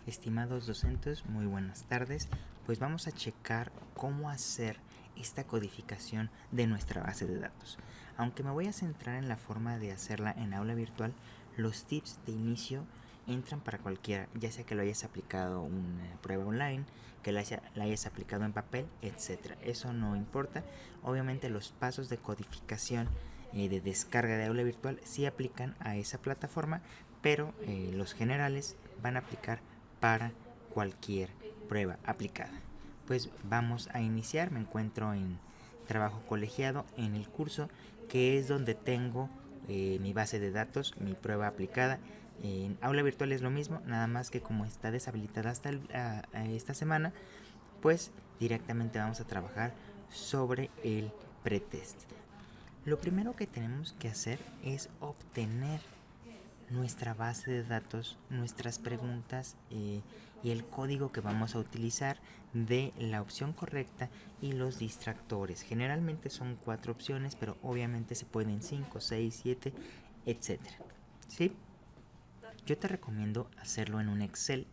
Estimados docentes, muy buenas tardes. Pues vamos a checar cómo hacer esta codificación de nuestra base de datos. Aunque me voy a centrar en la forma de hacerla en aula virtual, los tips de inicio entran para cualquiera, ya sea que lo hayas aplicado una prueba online, que la hayas aplicado en papel, etc. Eso no importa. Obviamente los pasos de codificación de descarga de aula virtual sí aplican a esa plataforma, pero los generales van a aplicar para cualquier prueba aplicada. Pues vamos a iniciar. Me encuentro en trabajo colegiado en el curso, que es donde tengo mi base de datos, mi prueba aplicada. En aula virtual es lo mismo, nada más que como está deshabilitada hasta esta semana, pues directamente vamos a trabajar sobre el pretest. Lo primero que tenemos que hacer es obtener nuestra base de datos, nuestras preguntas y el código que vamos a utilizar de la opción correcta y los distractores. Generalmente son 4 opciones, pero obviamente se pueden 5, 6, 7, etc. ¿Sí? Yo te recomiendo hacerlo en un Excel.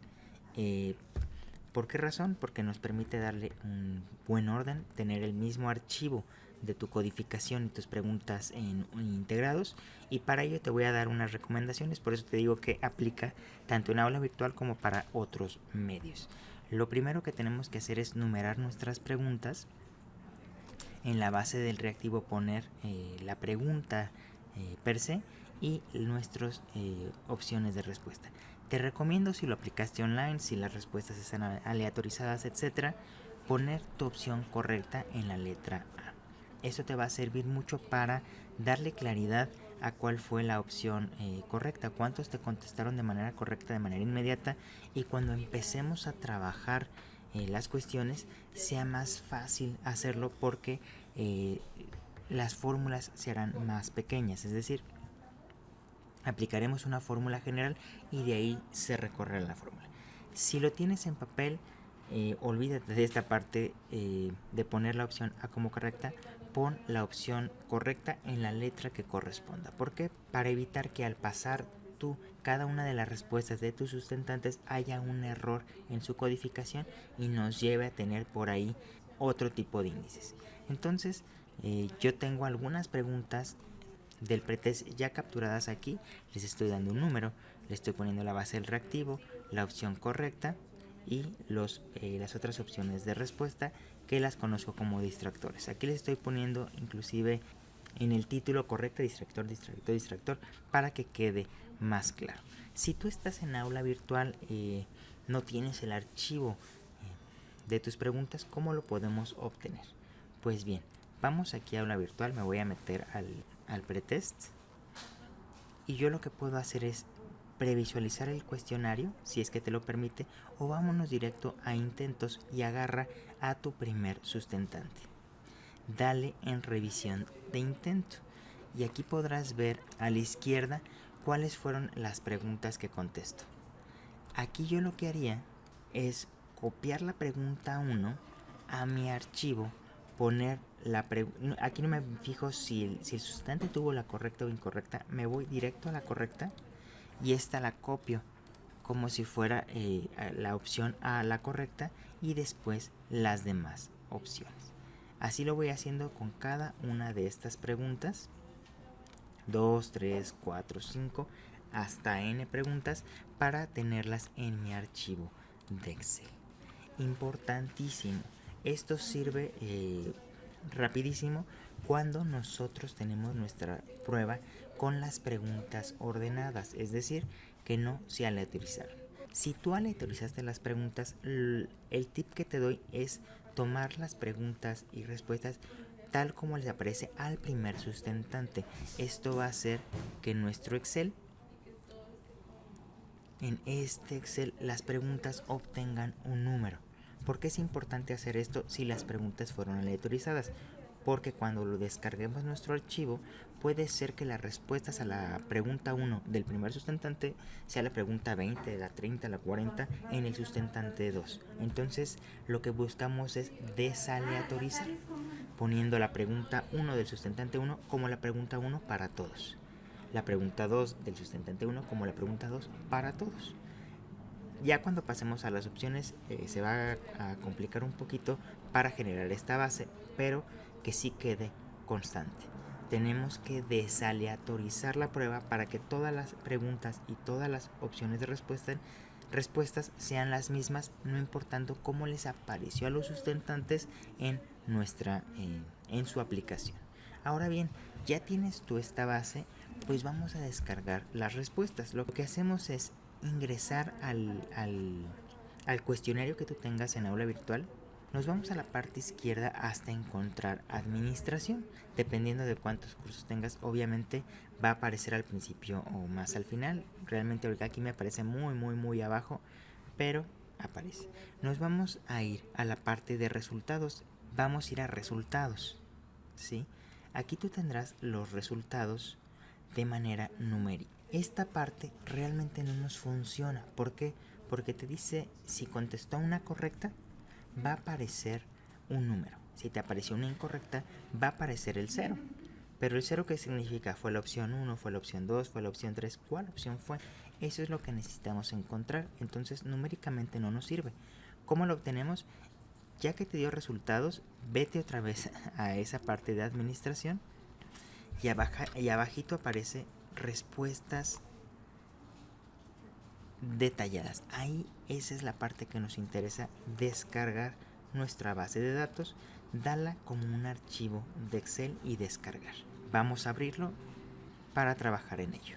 ¿Por qué razón? Porque nos permite darle un buen orden, tener el mismo archivo de tu codificación y tus preguntas integrados, y para ello te voy a dar unas recomendaciones. Por eso te digo que aplica tanto en aula virtual como para otros medios. Lo primero que tenemos que hacer es numerar nuestras preguntas. En la base del reactivo poner la pregunta per se y nuestras opciones de respuesta. Te recomiendo, si lo aplicaste online, si las respuestas están aleatorizadas, etc., poner tu opción correcta en la letra A. Eso te va a servir mucho para darle claridad a cuál fue la opción correcta, cuántos te contestaron de manera correcta, de manera inmediata, y cuando empecemos a trabajar las cuestiones sea más fácil hacerlo, porque las fórmulas se harán más pequeñas, es decir, aplicaremos una fórmula general y de ahí se recorrerá la fórmula. Si lo tienes en papel, olvídate de esta parte de poner la opción A como correcta. Pon la opción correcta en la letra que corresponda. ¿Por qué? Para evitar que al pasar tú cada una de las respuestas de tus sustentantes haya un error en su codificación y nos lleve a tener por ahí otro tipo de índices. Entonces, yo tengo algunas preguntas del pretest ya capturadas aquí. Les estoy dando un número, le estoy poniendo la base del reactivo, la opción correcta y las otras opciones de respuesta, que las conozco como distractores. Aquí les estoy poniendo inclusive en el título correcto distractor, distractor, distractor, para que quede más claro. Si tú estás en aula virtual, no tienes el archivo de tus preguntas, ¿cómo lo podemos obtener? Pues bien, vamos aquí a aula virtual, me voy a meter al pretest, y yo lo que puedo hacer es previsualizar el cuestionario, si es que te lo permite, o vámonos directo a intentos y agarra a tu primer sustentante. Dale en revisión de intento y aquí podrás ver a la izquierda cuáles fueron las preguntas que contesto. Aquí yo lo que haría es copiar la pregunta 1 a mi archivo, poner la pregunta. Aquí no me fijo si el sustentante tuvo la correcta o incorrecta, me voy directo a la correcta y esta la copio como si fuera la opción A la correcta y después las demás opciones. Así lo voy haciendo con cada una de estas preguntas. 2, 3, 4, 5, hasta n preguntas, para tenerlas en mi archivo de Excel. Importantísimo, esto sirve rapidísimo cuando nosotros tenemos nuestra prueba con las preguntas ordenadas, es decir, que no se aleatorizaron. Si tú aleatorizaste las preguntas, el tip que te doy es tomar las preguntas y respuestas tal como les aparece al primer sustentante. Esto va a hacer que nuestro Excel, en este Excel, las preguntas obtengan un número. ¿Por qué es importante hacer esto si las preguntas fueron aleatorizadas? Porque cuando lo descarguemos nuestro archivo, puede ser que las respuestas a la pregunta 1 del primer sustentante sea la pregunta 20, la 30, la 40 en el sustentante 2. Entonces lo que buscamos es desaleatorizar, poniendo la pregunta 1 del sustentante 1 como la pregunta 1 para todos, la pregunta 2 del sustentante 1 como la pregunta 2 para todos. Ya cuando pasemos a las opciones se va a complicar un poquito para generar esta base, pero que sí quede constante. Tenemos que desaleatorizar la prueba para que todas las preguntas y todas las opciones de respuestas sean las mismas, no importando cómo les apareció a los sustentantes en en su aplicación. Ahora bien, ya tienes tú esta base, pues vamos a descargar las respuestas. Lo que hacemos es ingresar al cuestionario que tú tengas en aula virtual. Nos vamos a la parte izquierda hasta encontrar administración. Dependiendo de cuántos cursos tengas, obviamente va a aparecer al principio o más al final. Realmente ahorita aquí me aparece muy abajo, pero aparece. Nos vamos a ir a la parte de resultados. Vamos a ir a resultados, ¿sí? Aquí tú tendrás los resultados de manera numérica. Esta parte realmente no nos funciona. ¿Por qué? Porque te dice si contestó una correcta, va a aparecer un número. Si te apareció una incorrecta, va a aparecer el 0. Pero el 0, ¿qué significa? ¿Fue la opción 1? ¿Fue la opción 2? ¿Fue la opción 3? ¿Cuál opción fue? Eso es lo que necesitamos encontrar. Entonces numéricamente no nos sirve. ¿Cómo lo obtenemos? Ya que te dio resultados, vete otra vez a esa parte de administración y abajito aparece respuestas detalladas. Ahí esa es la parte que nos interesa, descargar nuestra base de datos, dala como un archivo de Excel y descargar. Vamos a abrirlo para trabajar en ello.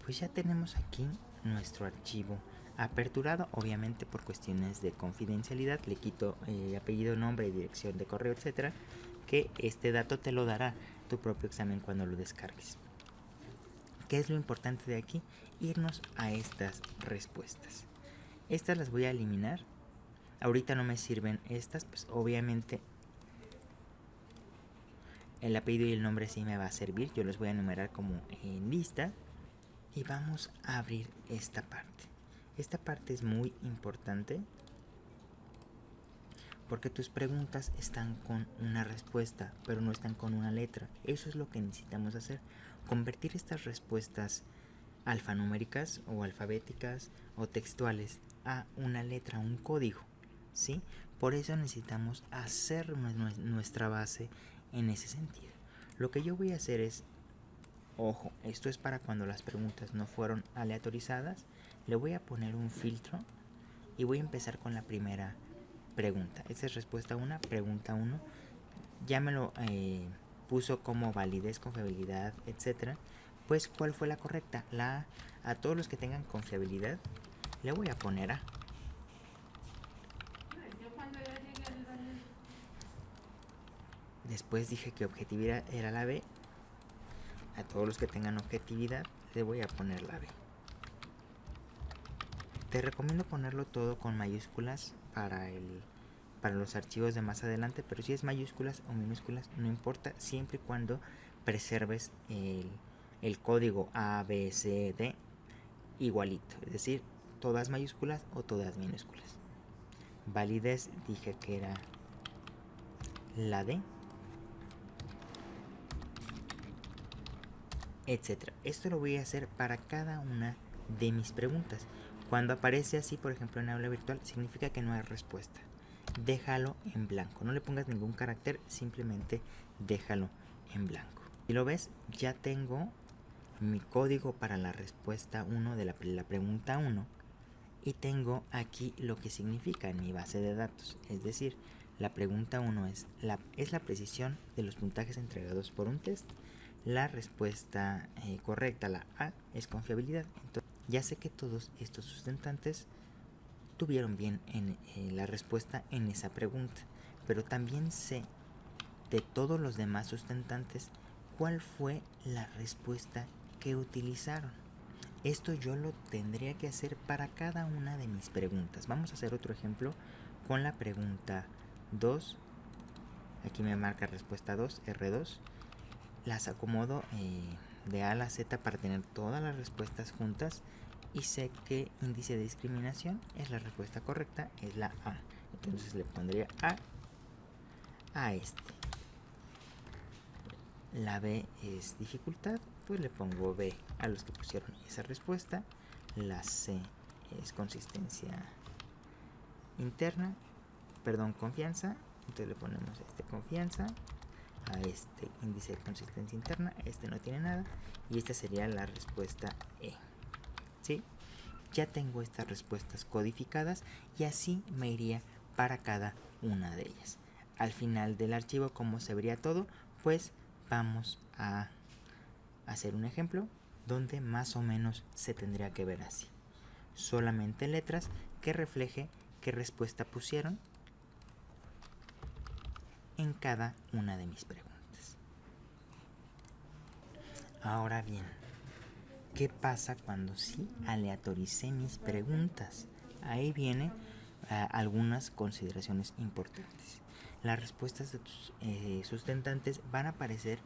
Pues ya tenemos aquí nuestro archivo aperturado, obviamente por cuestiones de confidencialidad le quito apellido, nombre, dirección de correo, etcétera, que este dato te lo dará tu propio examen cuando lo descargues. ¿Qué es lo importante de aquí? Irnos a estas respuestas. Estas las voy a eliminar. Ahorita no me sirven estas, pues obviamente el apellido y el nombre sí me va a servir. Yo los voy a enumerar como en lista. Y vamos a abrir esta parte. Esta parte es muy importante porque tus preguntas están con una respuesta, pero no están con una letra. Eso es lo que necesitamos hacer. Convertir estas respuestas alfanuméricas o alfabéticas o textuales a una letra, un código, ¿sí? Por eso necesitamos hacer nuestra base en ese sentido. Lo que yo voy a hacer es, ojo, esto es para cuando las preguntas no fueron aleatorizadas, le voy a poner un filtro y voy a empezar con la primera pregunta. Esta es respuesta 1, pregunta 1. Ya me lo puso como validez, confiabilidad, etcétera. Pues, ¿cuál fue la correcta? La A. A todos los que tengan confiabilidad le voy a poner A. Después dije que objetividad era la B. A todos los que tengan objetividad le voy a poner la B. Te recomiendo ponerlo todo con mayúsculas para los archivos de más adelante, pero si es mayúsculas o minúsculas no importa, siempre y cuando preserves el código A, B, C, D igualito, es decir, todas mayúsculas o todas minúsculas. Validez dije que era la D, etcétera. Esto lo voy a hacer para cada una de mis preguntas. Cuando aparece así, por ejemplo, en aula virtual, significa que no hay respuesta. Déjalo en blanco. No le pongas ningún carácter, simplemente déjalo en blanco. Si lo ves, ya tengo mi código para la respuesta 1 de la pregunta 1 y tengo aquí lo que significa en mi base de datos. Es decir, la pregunta 1 es la precisión de los puntajes entregados por un test. La respuesta correcta, la A, es confiabilidad. Entonces, ya sé que todos estos sustentantes tuvieron bien en la respuesta en esa pregunta, pero también sé de todos los demás sustentantes cuál fue la respuesta que utilizaron. Esto yo lo tendría que hacer para cada una de mis preguntas. Vamos a hacer otro ejemplo con la pregunta 2. Aquí me marca respuesta 2, R2. Las acomodo de A a la Z para tener todas las respuestas juntas y sé que índice de discriminación es la respuesta correcta, es la A. Entonces le pondría a este. La B es dificultad, pues le pongo B a los que pusieron esa respuesta. La C es consistencia interna, confianza. Entonces le ponemos confianza a este índice de consistencia interna. No tiene nada y esta sería la respuesta E. ¿Sí? Ya tengo estas respuestas codificadas y así me iría para cada una de ellas. Al final del archivo, ¿cómo se vería todo? Pues vamos a hacer un ejemplo donde más o menos se tendría que ver así. Solamente letras que refleje qué respuesta pusieron en cada una de mis preguntas. Ahora bien, ¿qué pasa cuando sí aleatoricé mis preguntas? Ahí vienen algunas consideraciones importantes. Las respuestas de tus sustentantes van a aparecer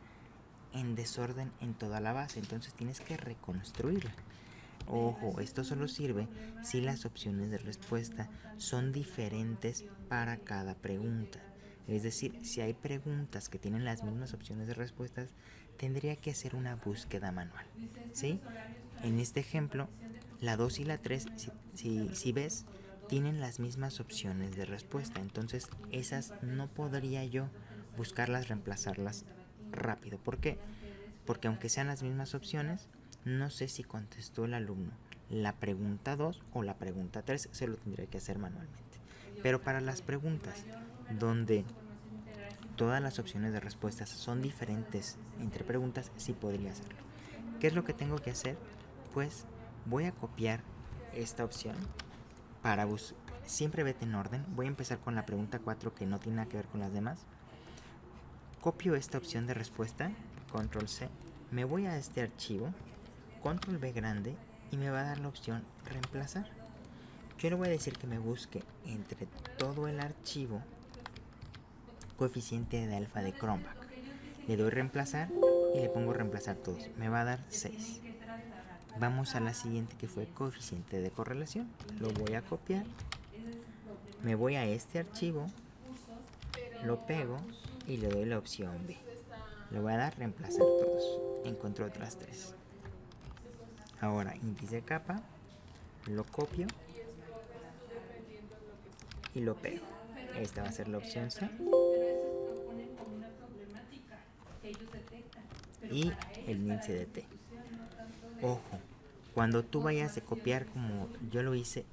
en desorden en toda la base, entonces tienes que reconstruirla. Ojo, esto solo sirve si las opciones de respuesta son diferentes para cada pregunta. Es decir, si hay preguntas que tienen las mismas opciones de respuestas, tendría que hacer una búsqueda manual, ¿sí? En este ejemplo, la 2 y la 3, si ves, tienen las mismas opciones de respuesta. Entonces, esas no podría yo buscarlas, reemplazarlas rápido. ¿Por qué? Porque aunque sean las mismas opciones, no sé si contestó el alumno la pregunta 2 o la pregunta 3, se lo tendría que hacer manualmente. Pero para las preguntas donde todas las opciones de respuestas son diferentes entre preguntas, sí podría hacerlo. ¿Qué es lo que tengo que hacer? Pues voy a copiar esta opción para siempre vete en orden. Voy a empezar con la pregunta 4 que no tiene nada que ver con las demás. Copio esta opción de respuesta, control C, me voy a este archivo, control V grande y me va a dar la opción reemplazar. Yo le voy a decir que me busque entre todo el archivo coeficiente de alfa de Cronbach. Le doy reemplazar y le pongo reemplazar todos. Me va a dar 6. Vamos a la siguiente, que fue coeficiente de correlación. Lo voy a copiar. Me voy a este archivo, lo pego y le doy la opción B. Le voy a dar reemplazar todos. Encontré otras 3. Ahora índice de capa, lo copio y lo pego. Esta va a ser la opción C. Y el índice de T. Ojo, cuando tú vayas a copiar como yo lo hice,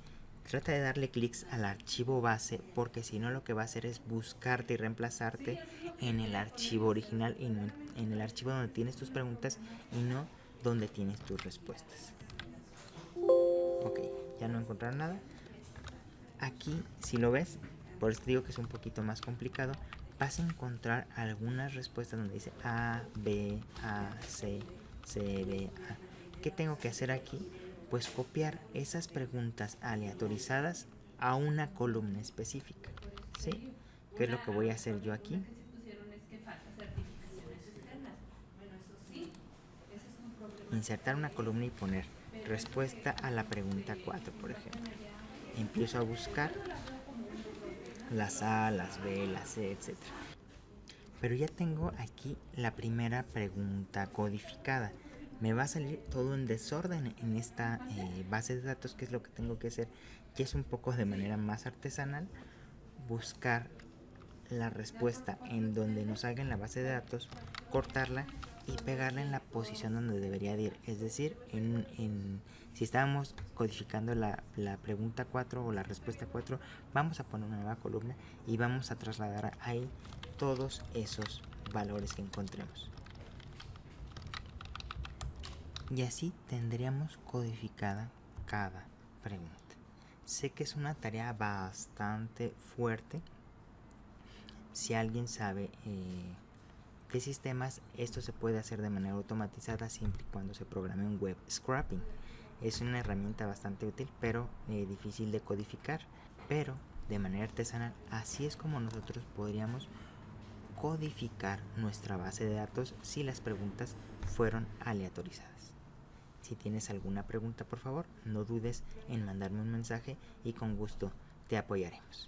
trata de darle clics al archivo base, porque si no lo que va a hacer es buscarte y reemplazarte en el archivo original y no en el archivo donde tienes tus preguntas y no donde tienes tus respuestas. Ok, ya no encontraron nada. Aquí, si lo ves, por eso te digo que es un poquito más complicado, vas a encontrar algunas respuestas donde dice A, B, A, C, C, B, A. ¿Qué tengo que hacer aquí? Pues copiar esas preguntas aleatorizadas a una columna específica, ¿sí? ¿Qué es lo que voy a hacer yo aquí? Insertar una columna y poner respuesta a la pregunta 4, por ejemplo. Empiezo a buscar las A, las B, las C, etc. Pero ya tengo aquí la primera pregunta codificada. Me va a salir todo en desorden en esta base de datos, que es lo que tengo que hacer, que es un poco de manera más artesanal, buscar la respuesta en donde nos salga en la base de datos, cortarla y pegarla en la posición donde debería de ir. Es decir, si estábamos codificando la pregunta 4 o la respuesta 4, vamos a poner una nueva columna y vamos a trasladar ahí todos esos valores que encontremos. Y así tendríamos codificada cada pregunta. Sé que es una tarea bastante fuerte. Si alguien sabe de sistemas, esto se puede hacer de manera automatizada siempre y cuando se programe un web scraping. Es una herramienta bastante útil, pero difícil de codificar. Pero de manera artesanal, así es como nosotros podríamos codificar nuestra base de datos si las preguntas fueron aleatorizadas. Si tienes alguna pregunta, por favor, no dudes en mandarme un mensaje y con gusto te apoyaremos.